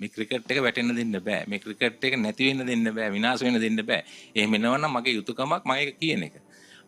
මේ ක්‍රිකට් එක වැටෙන්න දෙන්න බෑ. මේ ක්‍රිකට් එක නැති වෙන්න දෙන්න බෑ. විනාශ වෙන්න දෙන්න බෑ. එහෙම වෙනවනම් මගේ යුතුයකමක් මම ඒක කියන එක.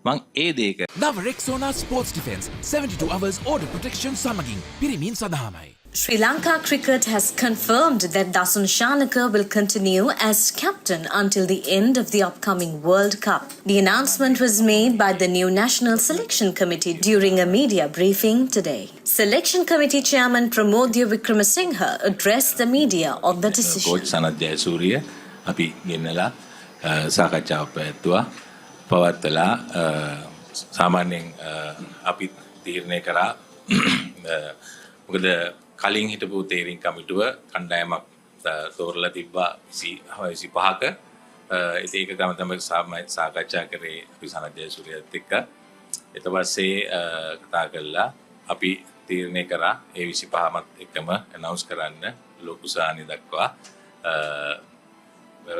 මං ඒ දේක නව රෙක්සෝනා sports defence 72 hours order protection සමගින් පිරිමින් සඳහාමයි. Sri Lanka Cricket has confirmed that Dasun Shanaka will continue as captain until the end of the upcoming World Cup. The announcement was made by the new National Selection Committee during a media briefing today. Selection Committee Chairman Pramodya Wickramasinghe addressed the media on the decision. Coach Sanath Jayasuriya අපි ගෙන්නලා සාකච්ඡාවක් පැවැත්තුවා. පවත්වලා සාමාන්‍යයෙන් අපි තීරණය කරා මොකද කලින් හිටපු තීරණ කමිටුව කණ්ඩායමක් තෝරලා තිබ්බා 25ක ඒක ගම තමයි සාකච්ඡා කරේ අපි සනත් ජයසූරියත් එක්ක ඊට පස්සේ කතා කළා අපි තීරණය කරා ඒ 25මත් එක්කම අනවුන්ස් කරන්න ලෝකුසානි දක්වා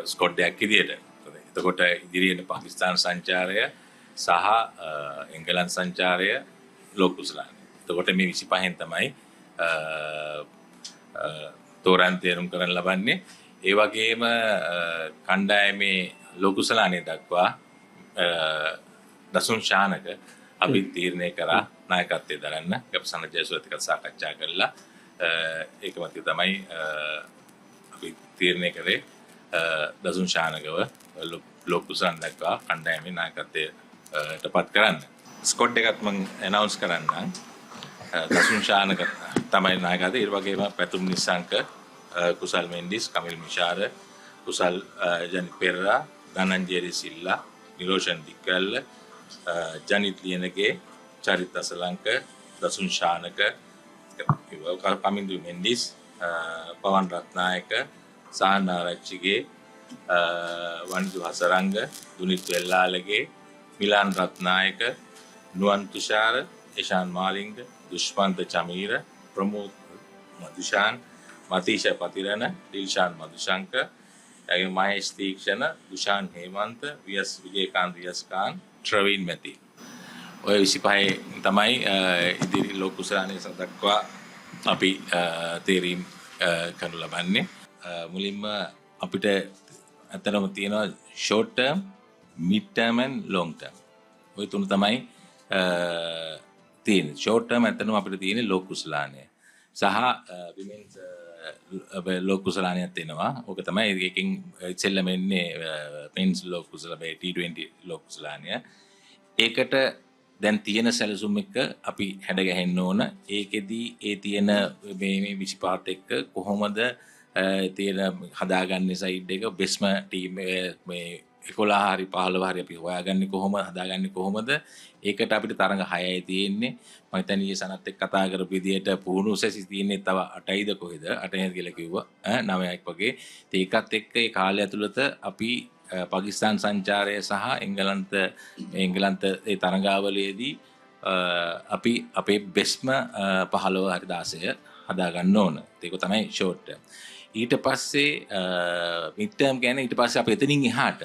ස්කොඩ් එකක් විදියට. එතකොට ඉදිරියට පාකිස්තාන සංචාරය සහ එංගලන්ත සංචාරය ලෝකුසලානි. එතකොට මේ 25න් තමයි තෝරන් තේරුම් කරන්න ලබන්නේ. ඒ වගේම කණ්ඩායමේ ලෝකුසලානි දක්වා දසුන් ශානක අපි තීරණය කරා නායකත්වය දරන්න ගබ්සන ජයසූරියත් එක්ක සාකච්ඡා කළා. ඒක මත තමයි අපි තීරණය කරේ දසුන් ශානකව ලෝකුසන් දක්වා කණ්ඩායමේ නායකත්වයට පත් කරන්න. ස්කොඩ් එකත් මම ඇනවුන්ස් කරන්නම්. දසුන් ශානක තමයි නායකත්වය. ඒ වගේම පැතුම් නිසංක, කුසල් මෙන්ඩිස්, කමිල් මිෂාර, කුසල් ජනිත් පෙරරා, ධනංජය සිල්ලා, නිරෝෂන් දික්කල්ල, ජනිත් ලියනගේ, චරිත අසලංක, දසුන් ශානක, කමින්දු මෙන්ඩිස්, පවන් රත්නායක, සාහන ආරච්චිගේ, වනිදු හසරංග, දුනිත් වෙල්ලාලගේ, මිලාන් රත්නායක, නුවන් තුෂාර, ඉෂාන් මාලිංග, දුෂ්මන්ත චමීර, ප්‍රමෝද් මදුෂාන්, මතීෂ පතිරණ, දිල්ෂාන් මදුශංක, එගේ මහේෂ් තීක්ෂණ, දුෂාන් හේමන්ත, වියස් විජේකාන්ත වියස්කාන්, ට්‍රවින් මැති. ඔය 25 තමයි ඉදිරි ලෝකුසලානි දක්වා අපි තීරීම් කරනු ලබන්නේ. මුලින්ම අපිට අතරම තියෙනවා short term, mid term and long term. ඔය තුන තමයි තියෙන්නේ. short term අතරම අපිට තියෙන්නේ ලෝකුසලානය සහ women's ලෝකුසලානයත් එනවා. ඕක තමයි එකකින් ඉස්සෙල්ලම එන්නේ men's ලෝකුසලානය T20 ලෝකුසලානය. ඒකට දැන් තියෙන සැලසුම් එක අපි හැඩ ගැහෙන්න ඕන. ඒකෙදි ඒ තියෙන මේ 25ත් එක්ක කොහොමද තියෙන හදාගන්නේ සයිඩ් එක බෙස්ම ටීම් මේ 11 හරි 15 හරි අපි හොයාගන්නේ කොහොමද හදාගන්නේ කොහොමද ඒකට අපිට තරඟ 6යි තියෙන්නේ මම හිතන්නේ ඊයේ සනත් එක්ක කතා කරපු විදිහට පුහුණු උසස් තියෙන්නේ තව 8යිද කොහෙද 8යි කියලා කිව්වා 9ක් වගේ ඒකත් එක්ක ඒ කාලය ඇතුළත අපි පාකිස්තාන් සංචාරය සහ එංගලන්ත ඒ තරඟාවලියේදී අපි අපේ බෙස්ම 15 හරි 16 හදාගන්න ඕන ඒක තමයි ෂෝට් ටර්ම් ඊට පස්සේ මිඩ් ටර්ම් කියන්නේ ඊට පස්සේ අපි එතනින් එහාට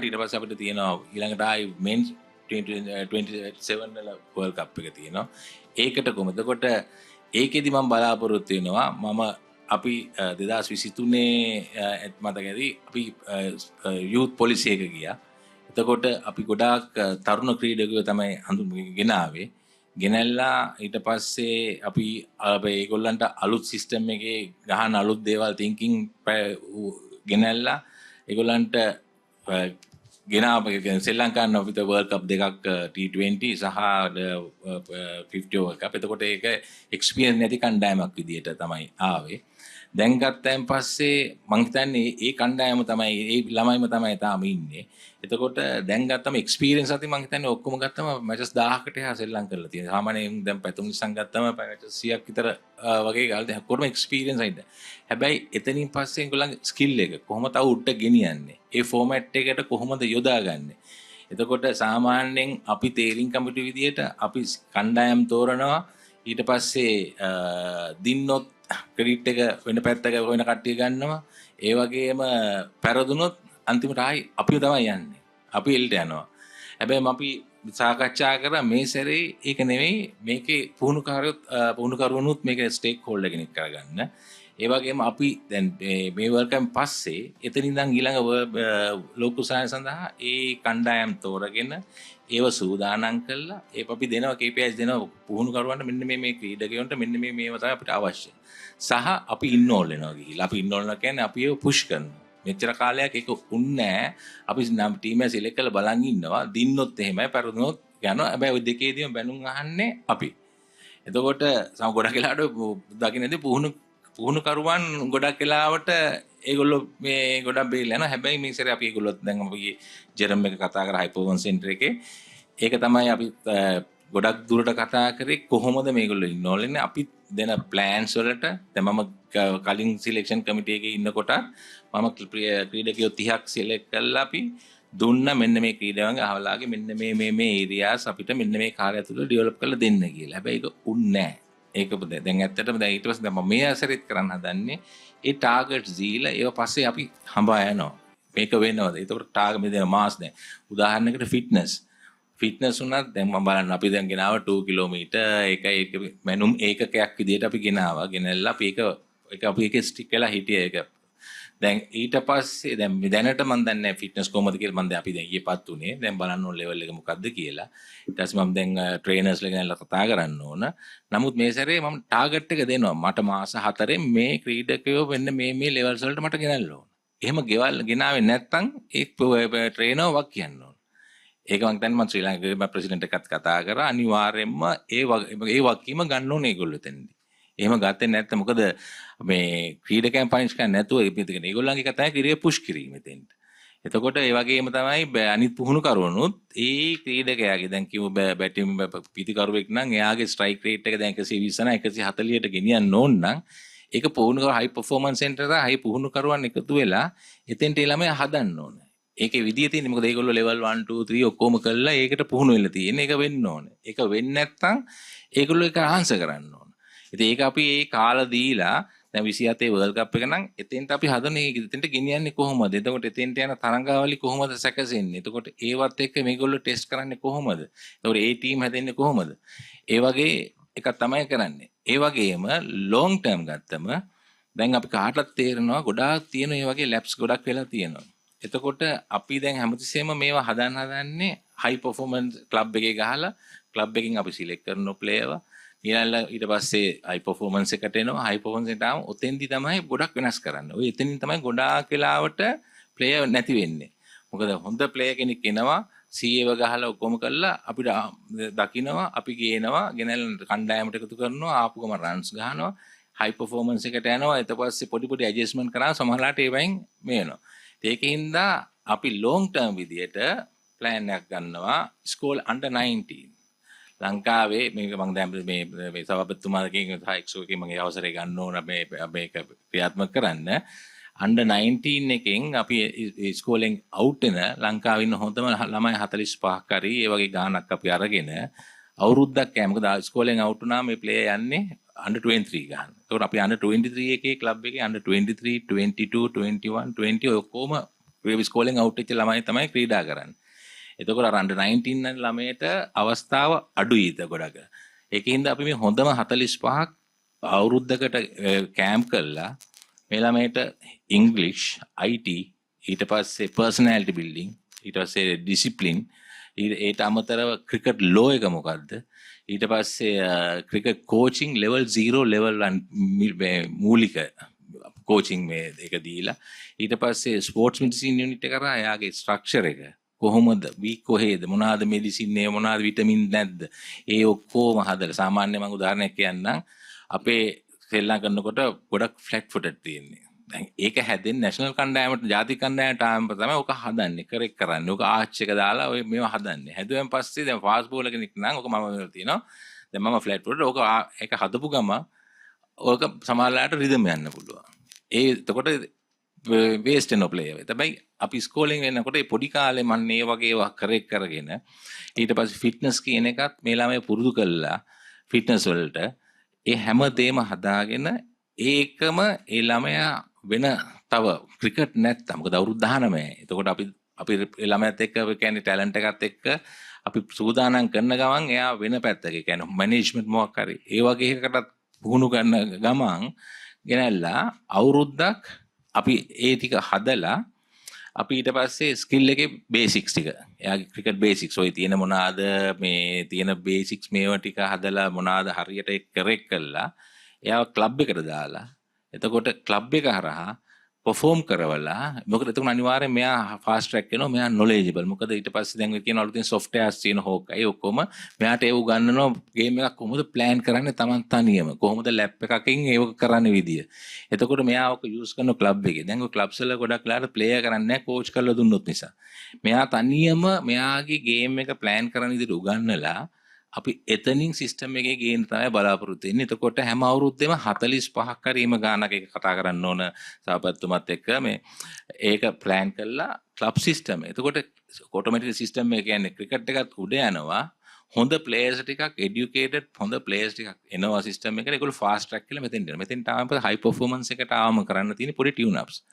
ඊට පස්සේ අපිට තියෙනවා ඊළඟට ආයි මෙන්ස් 2027 වල වර්ල්ඩ් කප් එක තියෙනවා ඒකට කොහොමද එතකොට ඒකෙදි මම බලාපොරොත්තු වෙනවා අපි 2023 මතකදී අපි යූත් පොලිසි එක ගියා එතකොට අපි ගොඩාක් තරුණ ක්‍රීඩකයෝ තමයි ගෙනාවේ ගෙනල්ලා ඊට පස්සේ අපි ඒගොල්ලන්ට අලුත් සිස්ටම් එකේ ගහන අලුත් දේවල් තින්කින් ගෙනල්ලා ඒගොල්ලන්ට ශ්‍රී ලංකාවේ අපිට වර්ල්ඩ් කප් දෙකක් T20 සහ 50 වර්ල්ඩ් කප්. එතකොට ඒක එක්ස්පීරියන්ස් නැති කණ්ඩායමක් විදියට තමයි ආවේ. දැන් ගත්තයින් පස්සේ මං හිතන්නේ ඒ කණ්ඩායම තමයි ඒ ළමයිම තමයි තාම ඉන්නේ. එතකොට දැන් ගත්තම එක්ස්පීරියන්ස් ඇති මං හිතන්නේ ඔක්කොම ගත්තම මැචස් 1000කට එහා ශ්‍රී ලංකාවේ කරලා තියෙනවා. සාමාන්‍යයෙන් දැන් පැතුම් නිසං ගත්තම මැචස් 100ක් විතර වගේ ගාලා දැන් කොහොම එක්ස්පීරියන්ස් අයිද. හැබැයි එතනින් පස්සේ ඒගොල්ලන්ගේ ස්කිල් එක කොහොමද තව උඩට ගෙනියන්නේ? ඒ ෆෝමැට් එකට කොහොමද යොදාගන්නේ? එතකොට සාමාන්‍යයෙන් අපි තේරින් කමිටු විදියට අපි කණ්ඩායම් තෝරනවා ඊට පස්සේ දින්නොත් ක්‍රෙඩිට් එක වෙන පැත්තක වෙන කට්ටිය ගන්නවා ඒ වගේම පෙරදුනොත් අන්තිමට ආයි අපිව තමයි යන්නේ අපි එල්ට යනවා හැබැයි අපි සාකච්ඡා කරා මේ සැරේ ඒක නෙවෙයි මේකේ පුහුණුකරුවනුත් මේක ස්ටේක් හෝල්ඩර් කෙනෙක් කරගන්න ඒ වගේම අපි දැන් මේ World Cup පස්සේ එතනින් ඉඳන් ඊළඟ ලෝක උසාවිය සඳහා ඒ කණ්ඩායම් තෝරගෙන ඒව සූදානම් කළා. ඒක අපි දෙනවා KPIs දෙනවා පුහුණු කරුවන්ට මෙන්න මේ ක්‍රීඩකයන්ට මෙන්න මේවා තමයි අපිට අවශ්‍ය. සහ අපි ඉන්නෝල් වෙනවා ගිහිල්ලා. අපි ඉන්නෝල් වෙනවා කියන්නේ අපි ඒව පුෂ් කරනවා. මෙච්චර කාලයක් ඒක උන්නේ අපි ටීම් එක සිලෙක්ට් කරලා බලන් ඉන්නවා. දින්නොත් එහෙමයි, පෙරුණොත් යනවා. හැබැයි ওই දෙකේදීම බැනුම් අහන්නේ අපි. එතකොට ගොඩක් වෙලාවට දකින්නදී පුහුණු කරුවන් ගොඩක් වෙලාවට ඒගොල්ලෝ මේ ගොඩක් බේල් යනවා. හැබැයි මේ සැරේ අපි ඒගොල්ලොත් දැන් අපි ජෙරම් එක කතා කරා හයි පර්ෆෝමන්ස් සෙන්ටර් එකේ. ඒක තමයි අපි ගොඩක් දුරට කතා කරේ කොහොමද මේගොල්ලෝ ඉන්නෝල් වෙන්නේ. අපි දෙන ප්ලෑන්ස් වලට දැන් මම කලින් සිලෙක්ෂන් කමිටි එකේ ඉන්නකොට මම ක්‍රීඩකයෝ 30ක් සිලෙක්ට් කරලා අපි දුන්න මෙන්න මේ ක්‍රීඩකයන්ගේ අහවලාගේ මෙන්න මේ ඒරියාස් අපිට මෙන්න මේ කාර්යය තුළ ඩෙවලොප් කරලා දෙන්න කියලා. හැබැයි ඒක උන්නේ නැහැ. ඒක දැන් ඇත්තටම දැන් ඊට පස්සේ දැන් මම මේ ඇසරිත් කරන්න හදන්නේ ඒ ටාගට්ස් දීලා ඒව පස්සේ අපි හඹා යනවා. මේක වෙනවද? ඒතකොට ටාගට් මේ දෙන මාස් දැන් උදාහරණයකට ෆිට්නස් උනත් දැන් මම බලන්න අපි දැන් ගෙනාව 2 කිලෝමීටර් ඒක මැනුම් ඒකකයක් විදිහට අපි ගෙනාවා. ගෙනල්ලා අපි ඒක ඒකේ ස්ටික් වෙලා හිටිය ඒක. දැන් ඊට පස්සේ දැන් දැනට මම දන්නේ ෆිට්නස් කොහොමද කියලා මම දැන් අපි දැන් ඊයේපත් උනේ. දැන් බලන්න ඕන ලෙවල් එක මොකද්ද කියලා. ඊට පස්සේ මම දැන් ට්‍රේනර්ස්ලා ගෙනල්ලා කතා කරන්න ඕන. නමුත් මේ සැරේ මම ටාගට් එක දෙනවා. මට මාස 4ෙන් මේ ක්‍රීඩකයෝ වෙන්න මේ ලෙවල්ස් වලට මට ගෙනල්ලා ඕන. එහෙම ගෙනාවේ නැත්නම් ඒ ට්‍රේනර් වක් කියන්න ඕන. ඒක මම දැන් මම ශ්‍රී ලංකාවේ ප්‍රෙසිඩන්ට් එකත් කතා කරා. අනිවාර්යයෙන්ම ඒ වගකීම ගන්න ඕනේ ඒගොල්ලෝ එතනදී. එහෙම ගත්තේ නැත්නම් මොකද මේ ක්‍රීඩකයන් පනිෂ් කරන්නේ නැතුව ඉතින් ඒගොල්ලන්ගේ කතාවේ ක්‍රීඩකය පුෂ් කිරීම එතෙන්ට. එතකොට ඒ වගේම තමයි අනිත් පුහුණු කරුවනුත් ඒ ක්‍රීඩකයාගේ දැන් කිව්ව බැටිම් පිටිකරුවෙක් නම් එයාගේ ස්ට්‍රයික් රේට් එක දැන් 120 නම් 140ට ගෙනියන්න ඕන නම් ඒක පුහුණු කර හයි පර්ෆෝමන්ස් සෙන්ටර් එක හයි පුහුණු කරුවන් එකතු වෙලා එතෙන්ට ඒ ළමයා හදන්න ඕන. ඒකේ විදිය තියෙන්නේ මොකද ඒගොල්ලෝ ලෙවල් 1 2 3 ඔක්කොම කරලා ඒකට පුහුණු වෙලා තියෙන්නේ. ඒක වෙන්න ඕනේ. ඒක වෙන්නේ නැත්නම් ඒගොල්ලෝ ඒක ආන්සර් කරන්න ඕන. ඉතින් ඒක අපි ඒ කාලා දීලා දැන් 27 වර්ල්ඩ් කප් එක නම් එතෙන්ට අපි හදන්නේ එතෙන්ට ගෙනියන්නේ කොහොමද? එතකොට එතෙන්ට යන තරංගාවලි කොහොමද සැකසෙන්නේ? එතකොට ඒවත් එක්ක මේගොල්ලෝ ටෙස්ට් කරන්නේ කොහොමද? එතකොට ඒ ටීම් හැදෙන්නේ කොහොමද? ඒ වගේ එකක් තමයි කරන්නේ. ඒ වගේම ලොන්ග් ටර්ම් ගත්තම දැන් අපි කාටවත් තේරෙනවා ගොඩාක් තියෙන මේ වගේ ලැබ්ස් ගොඩක් වෙලා තියෙනවා. එතකොට අපි දැන් හැමතිස්සෙම මේවා හදන්නේ හයි පර්ෆෝමන්ස් ක්ලබ් එකේ ගහලා ක්ලබ් එකකින් අපි සිලෙක්ට් කරන ප්ලේයර්ව ඊට පස්සේ හයි පර්ෆෝමන්ස් එකට එනවා. හයි පර්ෆෝමන්ස් එකට ආවම ඔතෙන්දි තමයි ගොඩක් වෙනස් කරන්නේ. ඔය එතනින් තමයි ගොඩාක් වෙලාවට ප්ලේයර් නැති වෙන්නේ. මොකද හොඳ ප්ලේයර් කෙනෙක් එනවා CAව ගහලා ඔක්කොම කරලා අපිට දකින්නවා අපි ගේනවා ගෙනල්ලා කණ්ඩායමට එකතු කරනවා ආපු ගම රන්ස් ගහනවා හයි පර්ෆෝමන්ස් එකට යනවා. ඊට පස්සේ පොඩි ඇඩ්ජස්ට්මන්ට් කරා සමහරලාට ඒ වයින් මේ වෙනවා. ඒකින්ද අපි ලොන්ග් ටර්ම් විදියට ප්ලෑන් එකක් ගන්නවා ස්කෝල් අන්ඩර් 19 ලංකාවේ මේක මම දැන් මේ සභාපතිතුමාගෙන් එක්සෝ එකේ මගේ අවසරය ගන්න ඕන මේක ක්‍රියාත්මක කරන්න අන්ඩර් 19 එකෙන් අපි ස්කෝලෙන් අවුට් වෙන ලංකාවේ ඉන්න හොඳම ළමයි 45ක් හරි ඒ වගේ ගාණක් අපි අරගෙන අවුරුද්දක් යයි මොකද ස්කෝලෙන් අවුට් වුණාම මේ ප්ලේයර් යන්නේ under 23 ගන්න. ඒකට අපි under 23 එකේ ක්ලබ් එකේ under 23, 22, 21, 20 ඔක්කොම ස්කෝලෙන් අවුට් වෙච්ච ළමයි තමයි ක්‍රීඩා කරන්නේ. එතකොට අර under 19 ළමයට අවස්ථාව අඩුයි ගොඩක. ඒකින්ද අපි මේ හොඳම 45ක් අවුරුද්දකට කැම්ප් කරලා මේ ළමයට ඉංග්ලිෂ්, IT, ඊට පස්සේ personality building, ඊට පස්සේ discipline, ඊට අමතරව ක්‍රිකට් ලෝ එක මොකද්ද? ඊට පස්සේ ක්‍රිකට් කෝචින් level 0 level 1 මූලික කෝචින් මේ එක දීලා ඊට පස්සේ ස්පෝර්ට්ස් මෙඩිසින් යුනිට් එක කරා එයාගේ ස්ට්‍රක්චර් එක කොහොමද වීක් කොහෙද මොනවාද මෙඩිසින් නේ මොනවාද විටමින් නැද්ද ඒ ඔක්කොම හදලා සාමාන්‍ය මම උදාහරණයක් කියන්නම් අපේ ශ්‍රී ලංකාව කරනකොට ගොඩක් ෆ්ලැට් ෆුටඩ් තියෙන්නේ දැන් ඒක හැදෙන්නේ නැෂනල් කණ්ඩායමට ජාතික කණ්ඩායමට ආවම තමයි ඔක හදන්නේ කරෙක් කරන්නේ ඔක ආච් එක දාලා ඔය මේවා හදන්නේ හැදුවෙන් පස්සේ දැන් ෆාස්ට් බෝලර් කෙනෙක් නම් ඔක මම වෙලා තියෙනවා දැන් මම ෆ්ලැට් ෆුටඩ් ඔක ඒක හදපු ගම ඔක සමහරලාට රිදම් යන්න පුළුවන් ඒ එතකොට වේස්ට් වෙන ප්ලේයර් එක. හැබැයි අපි ස්කෝලින් වෙනකොට ඒ පොඩි කාලේ මම මේ වගේ ඒවා කරෙක් කරගෙන ඊට පස්සේ ෆිට්නස් කියන එකත් මේ ළමයි පුරුදු කළා ෆිට්නස් වලට ඒ හැම දෙයක්ම හදාගෙන ඒකම ඒ ළමයා වෙන තව ක්‍රිකට් නැත්තම් මොකද අවුරුදු 19. එතකොට අපි ඒ ළමයාත් එක්ක කියන්නේ ටැලන්ට් එකත් එක්ක අපි සූදානම් කරන ගමන් එයා වෙන පැත්තක කියන්නේ මැනේජ්මන්ට් මොකක් හරි ඒ වගේ එකකට පුහුණු කරන ගමන් ගෙනල්ලා අවුරුද්දක් අපි ඒ ටික හදලා අපි ඊට පස්සේ ස්කිල් එකේ බේසික්ස් ටික එයාගේ ක්‍රිකට් බේසික්ස් ඔය තියෙන මොනවාද මේ තියෙන බේසික්ස් මේවා ටික හදලා මොනවාද හරියට කරෙක්ට් කරලා එයාව ක්ලබ් එකට දාලා එතකොට ක්ලබ් එක හරහා perform කරවලා මොකද එතකොට අනිවාර්යෙන් මෙයා fast track වෙනවා මෙයා knowledgeable මොකද ඊට පස්සේ දැන් කියන අලුතින් softwares තියෙන හොක්කයි ඔක්කොම මෙයාට ඒව උගන්වනවා ගේම් එකක් කොහොමද plan කරන්නේ Taman තනියම කොහොමද lab එකකින් ඒක කරන්න විදිය එතකොට මෙයා ඔක use කරන club එකේ දැන් ඔය clubs වල ගොඩක් ලාට player කරන්නේ නැහැ coach කරලා දුන්නොත් නිසා මෙයා තනියම මෙයාගේ game එක plan කරන විදිහට උගන්වලා අපි එතනින් සිස්ටම් එකේ ගේන තමයි බලාපොරොත්තු වෙන්නේ. එතකොට හැම අවුරුද්දෙම 45ක් හරි එම ගානක් එක කතා කරන්න ඕන සහපත්තුමත් එක්ක මේ ඒක ප්ලෑන් කරලා ක්ලබ් සිස්ටම්. එතකොට ඔටෝමැටික් සිස්ටම් එක කියන්නේ ක්‍රිකට් එකත් උඩ යනවා. හොඳ ප්ලේයර්ස් ටිකක් එඩියුකේටඩ් හොඳ ප්ලේයර්ස් ටිකක් එනවා සිස්ටම් එකට. ඒගොල්ලෝ ෆාස්ට් ට්‍රැක් කියලා මෙතෙන් දෙනවා. මෙතෙන් තාම හයි පර්ෆෝමන්ස් එකට ආවම කරන්න තියෙන පොඩි ටියුන් අප්ස්.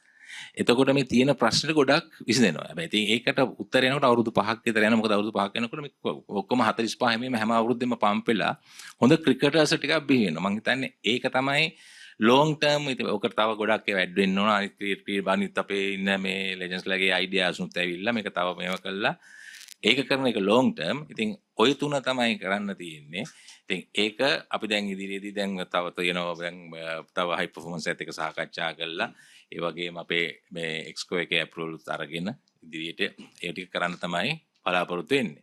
එතකොට මේ තියෙන ප්‍රශ්නෙට ගොඩක් විසඳෙනවා. හැබැයි ඉතින් ඒකට උත්තර එනකොට අවුරුදු 5ක් විතර යනවා. මොකද අවුරුදු 5ක් යනකොට මේ ඔක්කොම 45 මේ හැම අවුරුද්දෙම පම්ප් වෙලා හොඳ ක්‍රිකටර්ස් ටිකක් බිහි වෙනවා. මම හිතන්නේ ඒක තමයි long term ඉතින් ඔකට තව ගොඩක් ඒවා ඇඩ් වෙන්න ඕන. අනිත් ක්‍රිකට් බානිත් අපේ ඉන්න මේ ලෙජන්ඩ්ස් ලගේ අයිඩියාස් උත් ඇවිල්ලා මේක තව මේව කළා. ඒක කරන එක long term. ඉතින් ඔය තුන තමයි කරන්න තියෙන්නේ. ඉතින් ඒක අපි දැන් ඉදිරියේදී දැන් තව තියෙනවා දැන් තව හයි පර්ෆෝමන්ස් එකත් එක්ක සාකච්ඡා කරලා ඒ වගේම අපේ මේ එක්ස්කෝ එකේ අප්‍රූවල් අරගෙන ඉදිරියට ඒ ටික කරන්න තමයි බලාපොරොත්තු වෙන්නේ.